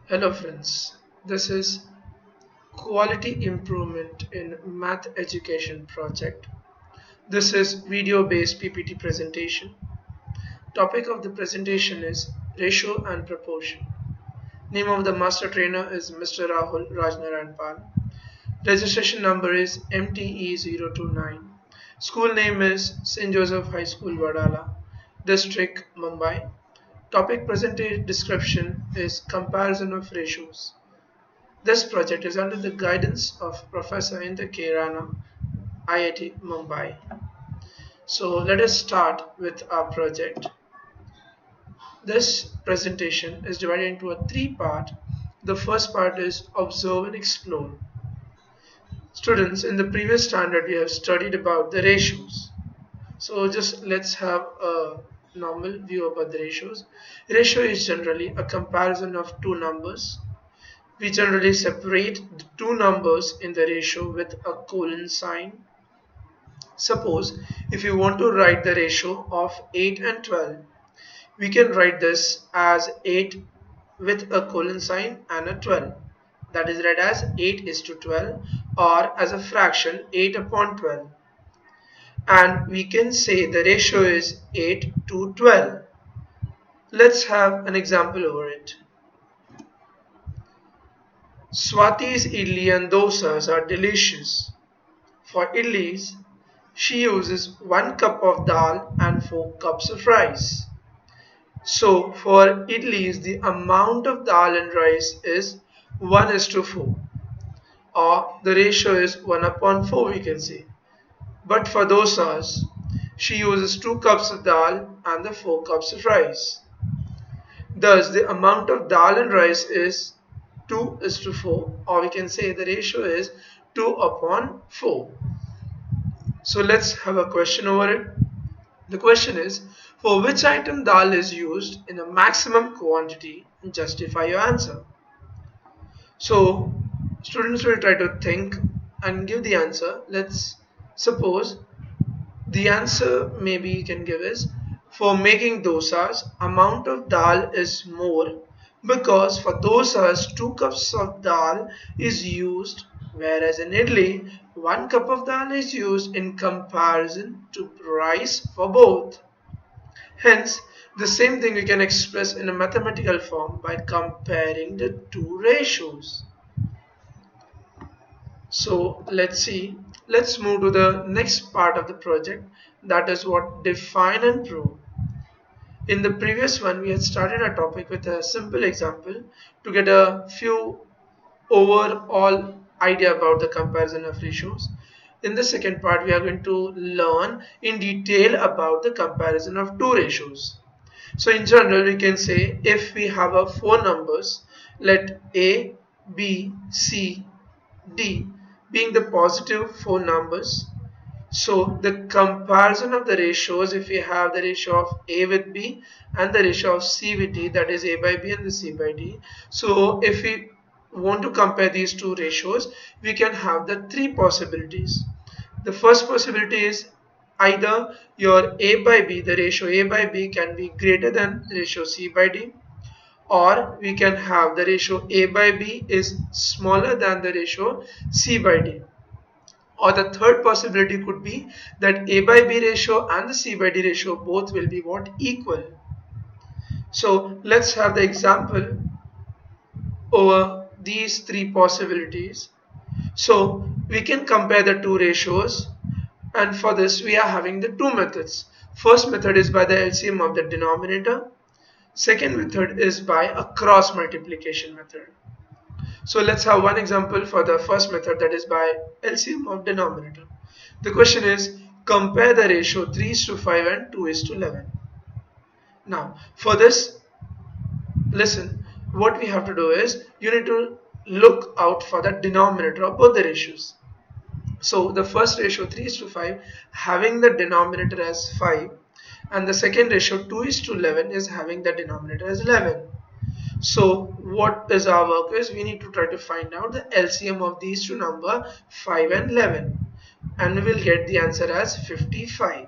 Hello friends, this is Quality Improvement in Math Education project. This is video based PPT presentation. Topic of the presentation is ratio and proportion. Name of the master trainer is Mr. Rahul Rajnaranpal. Registration number is MTE029. School name is St. Joseph High School Vadala, District Mumbai. Topic presentation description is comparison of ratios. This project is under the guidance of Professor Inda K. Rana, IIT Mumbai. So let us start with our project. This presentation is divided into a three-part. The first part is observe and explore. Students, in the previous standard we have studied about the ratios. So just let's have a normal view about the ratios. Ratio is generally a comparison of two numbers. We generally separate the two numbers in the ratio with a colon sign. Suppose if you want to write the ratio of 8 and 12, we can write this as 8 with a colon sign and a 12. That is read as 8 is to 12 or as a fraction 8 upon 12. And we can say the ratio is 8 to 12. Let's have an example over it. Swati's idli and dosas are delicious. For idlis, she uses 1 cup of dal and 4 cups of rice. So for idlis, the amount of dal and rice is 1 is to 4, or the ratio is 1 upon 4 we can say. But for dosas, she uses 2 cups of dal and the 4 cups of rice. Thus the amount of dal and rice is 2 is to 4, or we can say the ratio is 2 upon 4. So let's have a question over it. The question is, for which item dal is used in a maximum quantity? Justify your answer. So students will try to think and give the answer. Let's suppose the answer maybe you can give is, for making dosas, amount of dal is more because for dosas 2 cups of dal is used, whereas in idli 1 cup of dal is used in comparison to rice for both. Hence, the same thing we can express in a mathematical form by comparing the two ratios. So let's see. Let's move to the next part of the project, that is what define and prove. In the previous one, we had started our topic with a simple example to get a few overall idea about the comparison of ratios. In the second part, we are going to learn in detail about the comparison of two ratios. So in general, we can say if we have a four numbers, let A, B, C, D being the positive four numbers. So the comparison of the ratios, if we have the ratio of A with B and the ratio of C with D, that is A by B and the C by D. So if we want to compare these two ratios, we can have the three possibilities. The first possibility is either your A by B, the ratio A by B can be greater than the ratio C by D, or we can have the ratio A by B is smaller than the ratio C by D. Or the third possibility could be that A by B ratio and the C by D ratio both will be what? Equal. So let's have the example over these three possibilities. So we can compare the two ratios, and for this we are having the two methods. First method is by the LCM of the denominator. Second method is by a cross multiplication method. So let's have one example for the first method, that is by LCM of denominator. The question is, compare the ratio 3 is to 5 and 2 is to 11. Now for this, listen, what we have to do is you need to look out for the denominator of both the ratios. So the first ratio 3 is to 5 having the denominator as 5, and the second ratio 2 is to 11 is having the denominator as 11. So what is our work is, we need to try to find out the LCM of these two numbers 5 and 11, and we will get the answer as 55.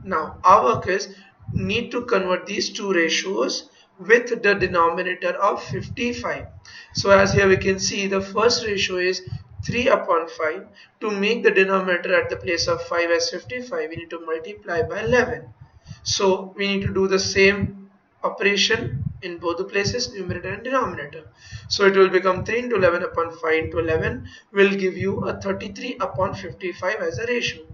Now our work is need to convert these two ratios with the denominator of 55. So as here we can see, the first ratio is 3 upon 5. To make the denominator at the place of 5 as 55, we need to multiply by 11. So we need to do the same operation in both the places, numerator and denominator. So it will become 3 into 11 upon 5 into 11 will give you a 33 upon 55 as a ratio.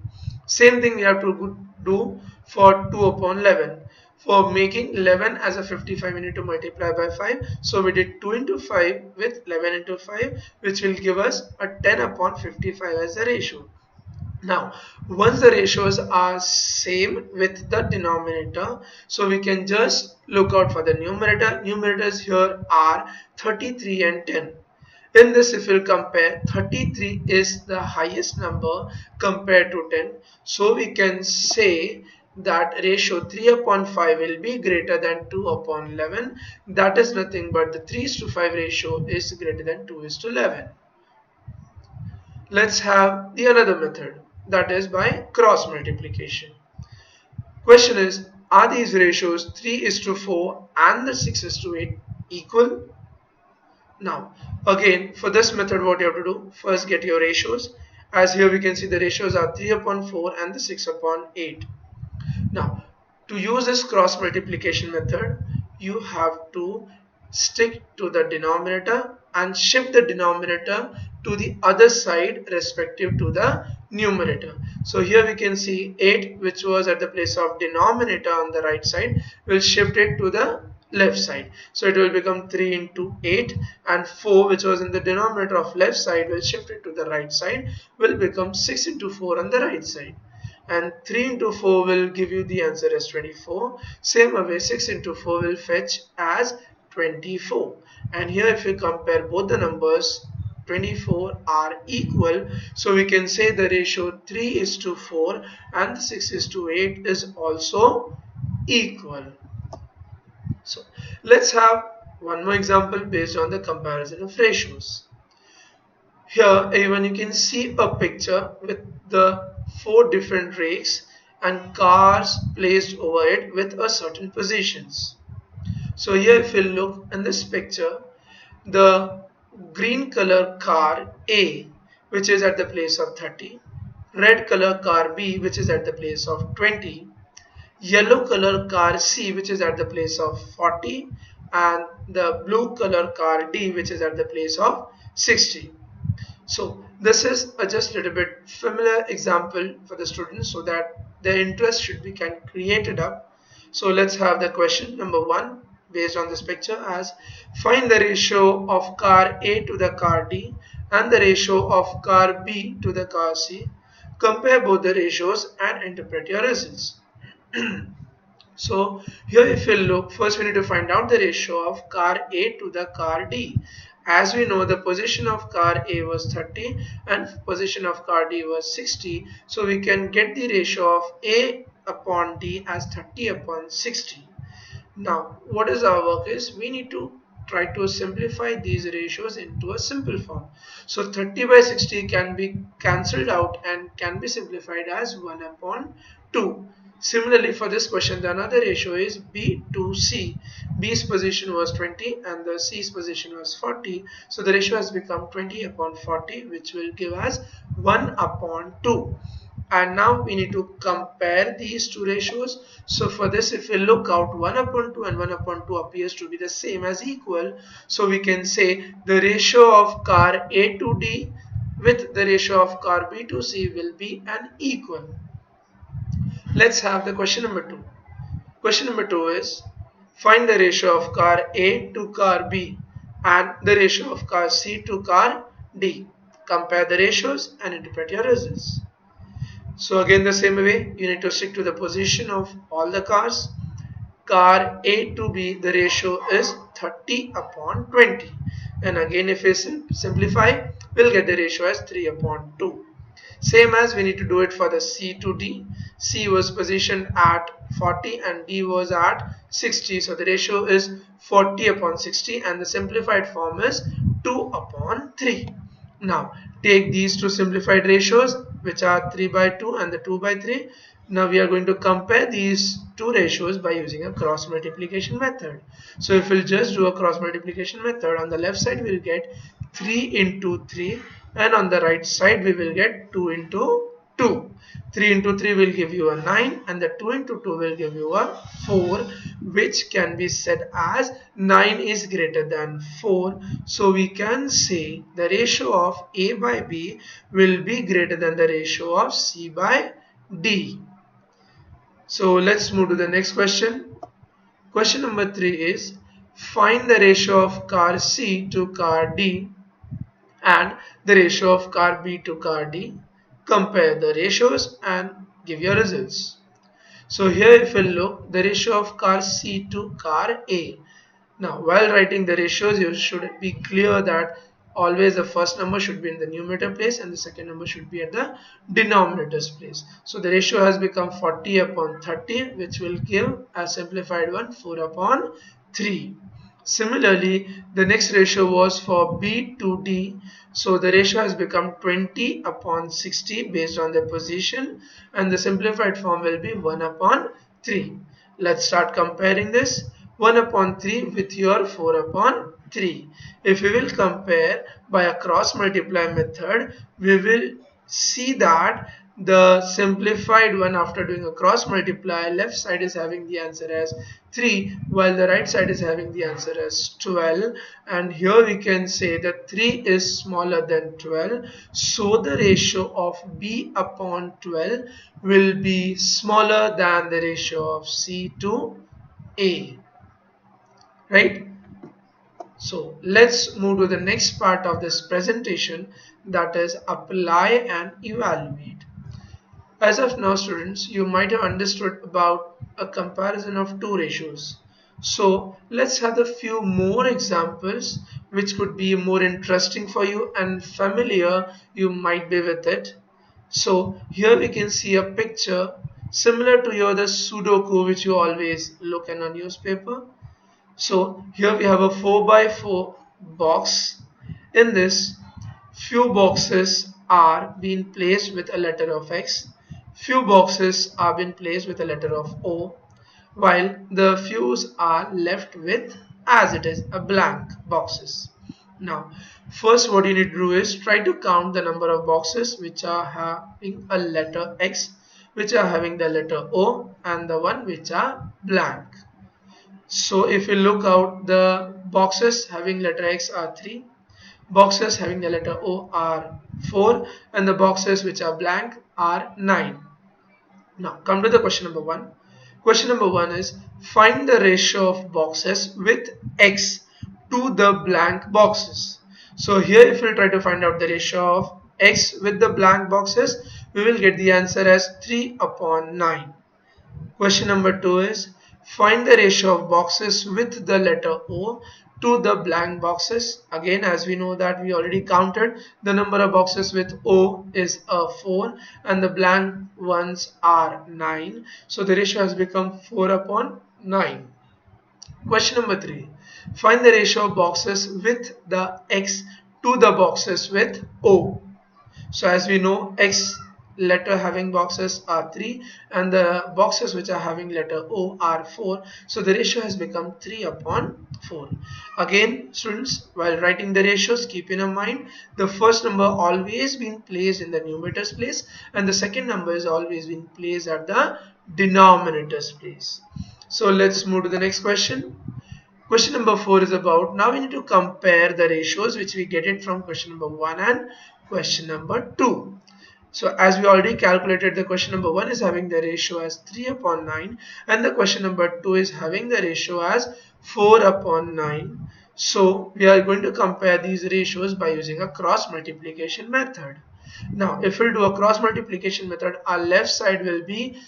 Same thing we have to do for 2 upon 11. For making 11 as a 55, we need to multiply by 5. So we did 2 into 5 with 11 into 5, which will give us a 10 upon 55 as the ratio. Now, once the ratios are same with the denominator, so we can just look out for the numerator. Numerators here are 33 and 10. In this, if we'll compare, 33 is the highest number compared to 10. So we can say that ratio 3 upon 5 will be greater than 2 upon 11. That is nothing but the 3:5 ratio is greater than 2:11. Let's have the another method, that is by cross multiplication. Question is, are these ratios 3:4 and the 6:8 equal? Now, again, for this method, what you have to do, first get your ratios. As here we can see the ratios are 3 upon 4 and the 6 upon 8. Now, to use this cross multiplication method, you have to stick to the denominator and shift the denominator to the other side respective to the numerator. So here we can see 8, which was at the place of denominator on the right side, will shift it to the left side. So it will become 3 into 8, and 4, which was in the denominator of left side, will shift it to the right side, will become 6 into 4 on the right side. And 3 into 4 will give you the answer as 24. Same way, 6 into 4 will fetch as 24. And here if we compare both the numbers, 24 are equal. So we can say the ratio 3:4 and 6:8 is also equal. So let's have one more example based on the comparison of ratios. Here even you can see a picture with the 4 different rakes and cars placed over it with a certain positions. So here if you look in this picture, the green color car A, which is at the place of 30, red color car B, which is at the place of 20, yellow color car C, which is at the place of 40, and the blue color car D, which is at the place of 60. So this is a just little bit familiar example for the students so that their interest should be created up. So let's have the question number 1 based on this picture as, find the ratio of car A to the car D and the ratio of car B to the car C. Compare both the ratios and interpret your results. So here if we look, first we need to find out the ratio of car A to the car D. As we know, the position of car A was 30 and position of car D was 60. So we can get the ratio of A upon D as 30 upon 60. Now what is our work is, we need to try to simplify these ratios into a simple form. So 30 by 60 can be cancelled out and can be simplified as 1 upon 2. Similarly, for this question, the another ratio is B to C. B's position was 20 and the C's position was 40. So the ratio has become 20 upon 40, which will give us 1 upon 2. And now we need to compare these two ratios. So for this, if we look out, 1 upon 2 and 1 upon 2 appears to be the same as equal. So we can say the ratio of car A to D with the ratio of car B to C will be an equal. Let's have the question number 2. Question number 2 is, find the ratio of car A to car B and the ratio of car C to car D. Compare the ratios and interpret your results. So again the same way, you need to stick to the position of all the cars. Car A to B, the ratio is 30 upon 20. And again if we simplify, we'll get the ratio as 3 upon 2. Same as we need to do it for the C to D. C was positioned at 40 and D was at 60. So the ratio is 40 upon 60 and the simplified form is 2 upon 3. Now take these two simplified ratios, which are 3 by 2 and the 2 by 3. Now we are going to compare these two ratios by using a cross multiplication method. So if we'll just do a cross multiplication method, on the left side we'll get 3 into 3, and on the right side we will get 2 into 2. 3 into 3 will give you a 9, and the 2 into 2 will give you a 4, which can be said as 9 is greater than 4. So we can say the ratio of A by B will be greater than the ratio of C by D. So let's move to the next question. Question number 3 is, find the ratio of car C to car D and the ratio of car B to car D. Compare the ratios and give your results. So here if you look, the ratio of car C to car A. Now while writing the ratios, you should be clear that always the first number should be in the numerator place and the second number should be at the denominator's place. So the ratio has become 40 upon 30, which will give a simplified one, 4 upon 3. Similarly, the next ratio was for B to D. So the ratio has become 20 upon 60 based on the position, and the simplified form will be 1 upon 3. Let's start comparing this. 1 upon 3 with your 4 upon 3. If we will compare by a cross multiply method, we will see that the simplified one, after doing a cross multiply, left side is having the answer as 3 while the right side is having the answer as 12, and here we can say that 3 is smaller than 12, so the ratio of B upon 12 will be smaller than the ratio of C to A, right? So let's move to the next part of this presentation, that is apply and evaluate. As of now, students, you might have understood about a comparison of two ratios. So let's have a few more examples which could be more interesting for you and familiar you might be with it. So here we can see a picture similar to your the Sudoku which you always look in a newspaper. So here we have a 4 by 4 box. In this, few boxes are being placed with a letter of X, few boxes are being placed with a letter of O, while the fews are left with as it is a blank boxes. Now first what you need to do is try to count the number of boxes which are having a letter X, which are having the letter O, and the one which are blank. So if you look out, the boxes having letter X are 3, boxes having the letter O are 4, and the boxes which are blank are 9. Now come to the question number 1. Question number 1 is, find the ratio of boxes with X to the blank boxes. So here if we try to find out the ratio of X with the blank boxes, we will get the answer as 3 upon 9. Question number 2 is, find the ratio of boxes with the letter O to the blank boxes. Again, as we know that we already counted, the number of boxes with O is 4 and the blank ones are 9. So the ratio has become 4 upon 9. Question number 3. Find the ratio of boxes with the X to the boxes with O. So as we know, X letter having boxes are 3 and the boxes which are having letter O are 4. So the ratio has become 3 upon 4. Again, students, while writing the ratios, keep in mind the first number always been placed in the numerator's place and the second number is always been placed at the denominator's place. So let's move to the next question. Question number 4 is about, now we need to compare the ratios which we get it from question number 1 and question number 2. So as we already calculated, the question number 1 is having the ratio as 3 upon 9 and the question number 2 is having the ratio as 4 upon 9. So we are going to compare these ratios by using a cross multiplication method. Now if we do a cross multiplication method, our left side will be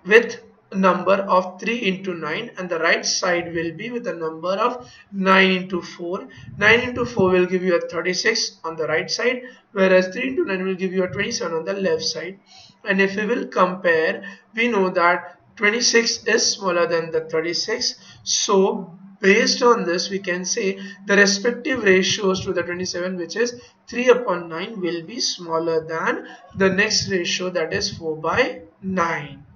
with a number of 3 into 9 and the right side will be with a number of 9 into 4. 9 into 4 will give you a 36 on the right side, whereas 3 into 9 will give you a 27 on the left side. And if we will compare, we know that 26 is smaller than the 36. So based on this, we can say the respective ratios to the 27, which is 3 upon 9, will be smaller than the next ratio, that is 4 by 9.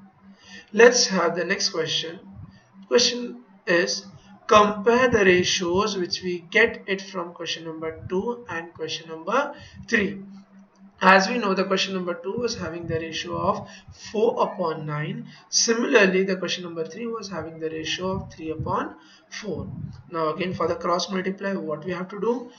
Let's have the next question. Question is, compare the ratios which we get it from question number 2 and question number 3. As we know, the question number 2 was having the ratio of 4 upon 9. Similarly, the question number 3 was having the ratio of 3 upon 4. Now again, for the cross multiply, what we have to do?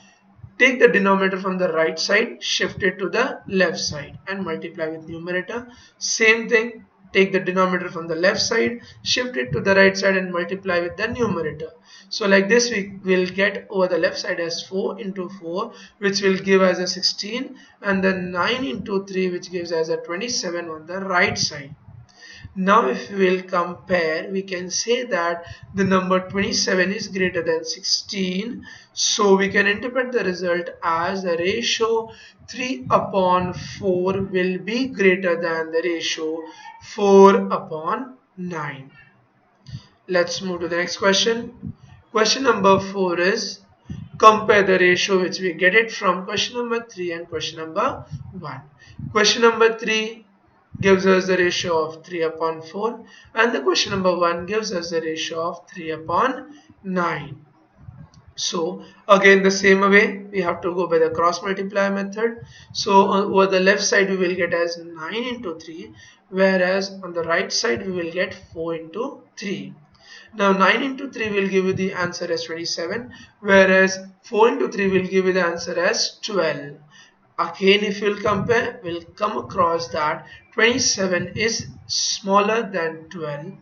Take the denominator from the right side, shift it to the left side and multiply with numerator. Same thing, take the denominator from the left side, shift it to the right side and multiply with the numerator. So like this we will get over the left side as 4 into 4, which will give us a 16, and then 9 into 3, which gives us a 27 on the right side. Now if we will compare, we can say that the number 27 is greater than 16. So we can interpret the result as the ratio 3 upon 4 will be greater than the ratio 4 upon 9. Let's move to the next question. Question number 4 is, compare the ratio which we get it from question number 3 and question number 1. Question number 3 gives us the ratio of 3 upon 4 and the question number 1 gives us the ratio of 3 upon 9. So again the same way we have to go by the cross multiply method. So over the left side we will get as 9 into 3, whereas on the right side we will get 4 into 3. Now 9 into 3 will give you the answer as 27, whereas 4 into 3 will give you the answer as 12. Again, if you'll compare, we'll come across that 27 is smaller than 12,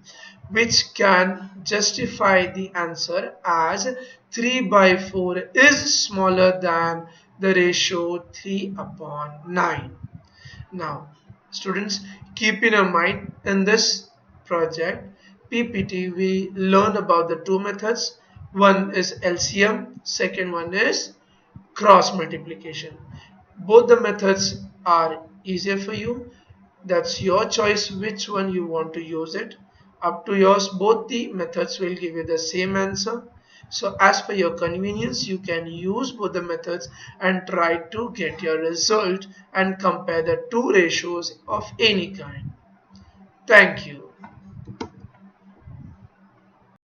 which can justify the answer as 3 by 4 is smaller than the ratio 3 upon 9. Now, students, keep in mind in this project PPT we learn about the two methods. One is LCM, second one is cross multiplication. Both the methods are easier for you. That's your choice which one you want to use it. Up to yours. Both the methods will give you the same answer. So as per your convenience, you can use both the methods and try to get your result and compare the two ratios of any kind. Thank you.